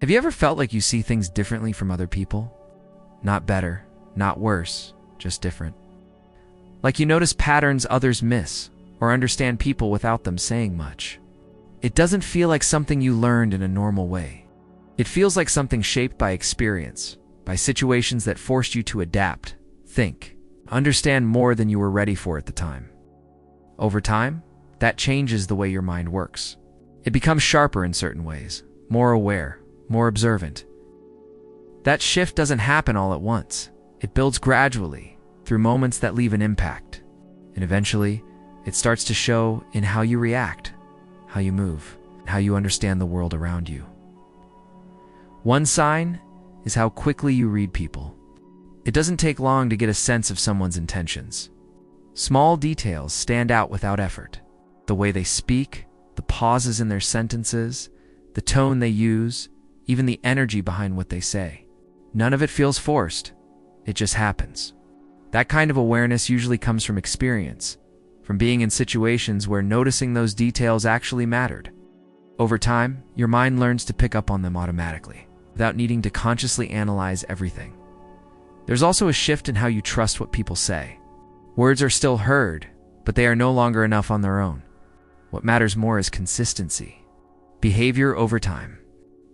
Have you ever felt like you see things differently from other people? Not better, not worse, just different. Like you notice patterns others miss, or understand people without them saying much. It doesn't feel like something you learned in a normal way. It feels like something shaped by experience, by situations that forced you to adapt, think, understand more than you were ready for at the time. Over time, that changes the way your mind works. It becomes sharper in certain ways, more aware, more observant. That shift doesn't happen all at once. It builds gradually, through moments that leave an impact. And eventually, it starts to show in how you react, how you move, and how you understand the world around you. One sign is how quickly you read people. It doesn't take long to get a sense of someone's intentions. Small details stand out without effort. The way they speak, the pauses in their sentences, the tone they use, even the energy behind what they say. None of it feels forced. It just happens. That kind of awareness usually comes from experience, from being in situations where noticing those details actually mattered. Over time, your mind learns to pick up on them automatically, without needing to consciously analyze everything. There's also a shift in how you trust what people say. Words are still heard, but they are no longer enough on their own. What matters more is consistency. Behavior over time.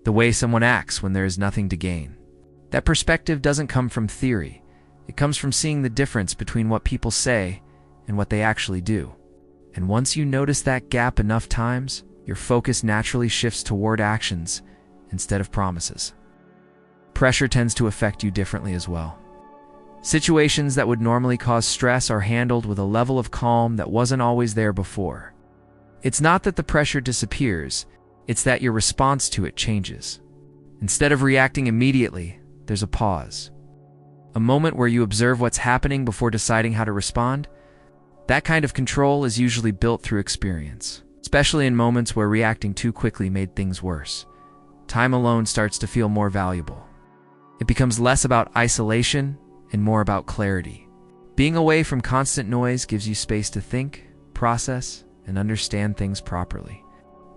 The way someone acts when there is nothing to gain. That perspective doesn't come from theory. It comes from seeing the difference between what people say and what they actually do. And once you notice that gap enough times, your focus naturally shifts toward actions instead of promises. Pressure tends to affect you differently as well. Situations that would normally cause stress are handled with a level of calm that wasn't always there before. It's not that the pressure disappears, it's that your response to it changes. Instead of reacting immediately, there's a pause. A moment where you observe what's happening before deciding how to respond. That kind of control is usually built through experience, especially in moments where reacting too quickly made things worse. Time alone starts to feel more valuable. It becomes less about isolation and more about clarity. Being away from constant noise gives you space to think, process, and understand things properly.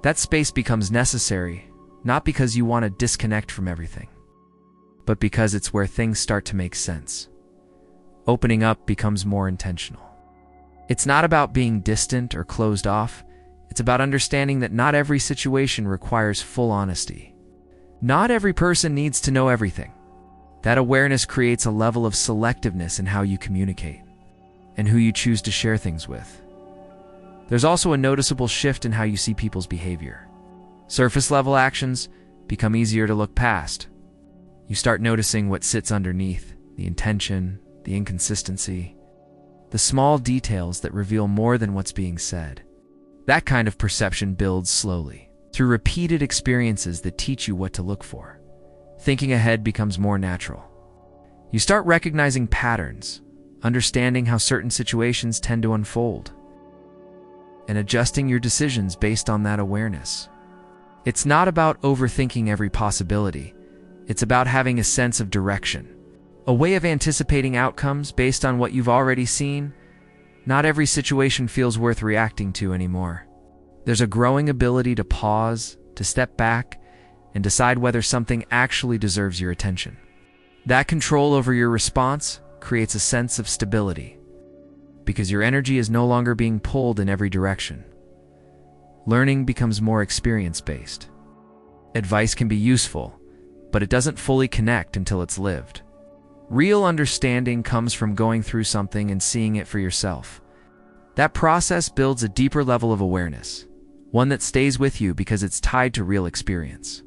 That space becomes necessary, not because you want to disconnect from everything, but because it's where things start to make sense. Opening up becomes more intentional. It's not about being distant or closed off. It's about understanding that not every situation requires full honesty. Not every person needs to know everything. That awareness creates a level of selectiveness in how you communicate and who you choose to share things with. There's also a noticeable shift in how you see people's behavior. Surface-level actions become easier to look past. You start noticing what sits underneath, the intention, the inconsistency, the small details that reveal more than what's being said. That kind of perception builds slowly, through repeated experiences that teach you what to look for. Thinking ahead becomes more natural. You start recognizing patterns, understanding how certain situations tend to unfold, and adjusting your decisions based on that awareness. It's not about overthinking every possibility. It's about having a sense of direction, a way of anticipating outcomes based on what you've already seen. Not every situation feels worth reacting to anymore. There's a growing ability to pause, to step back, and decide whether something actually deserves your attention. That control over your response creates a sense of stability, because your energy is no longer being pulled in every direction. Learning becomes more experience-based. Advice can be useful, but it doesn't fully connect until it's lived. Real understanding comes from going through something and seeing it for yourself. That process builds a deeper level of awareness, one that stays with you because it's tied to real experience.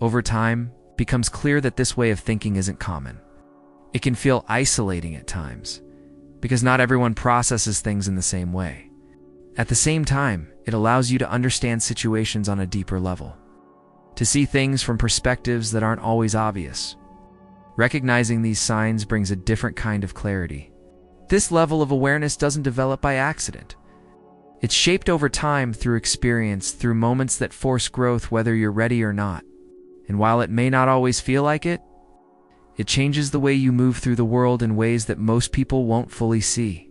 Over time, it becomes clear that this way of thinking isn't common. It can feel isolating at times, because not everyone processes things in the same way. At the same time, it allows you to understand situations on a deeper level, to see things from perspectives that aren't always obvious. Recognizing these signs brings a different kind of clarity. This level of awareness doesn't develop by accident. It's shaped over time through experience, through moments that force growth whether you're ready or not. And while it may not always feel like it, it changes the way you move through the world in ways that most people won't fully see.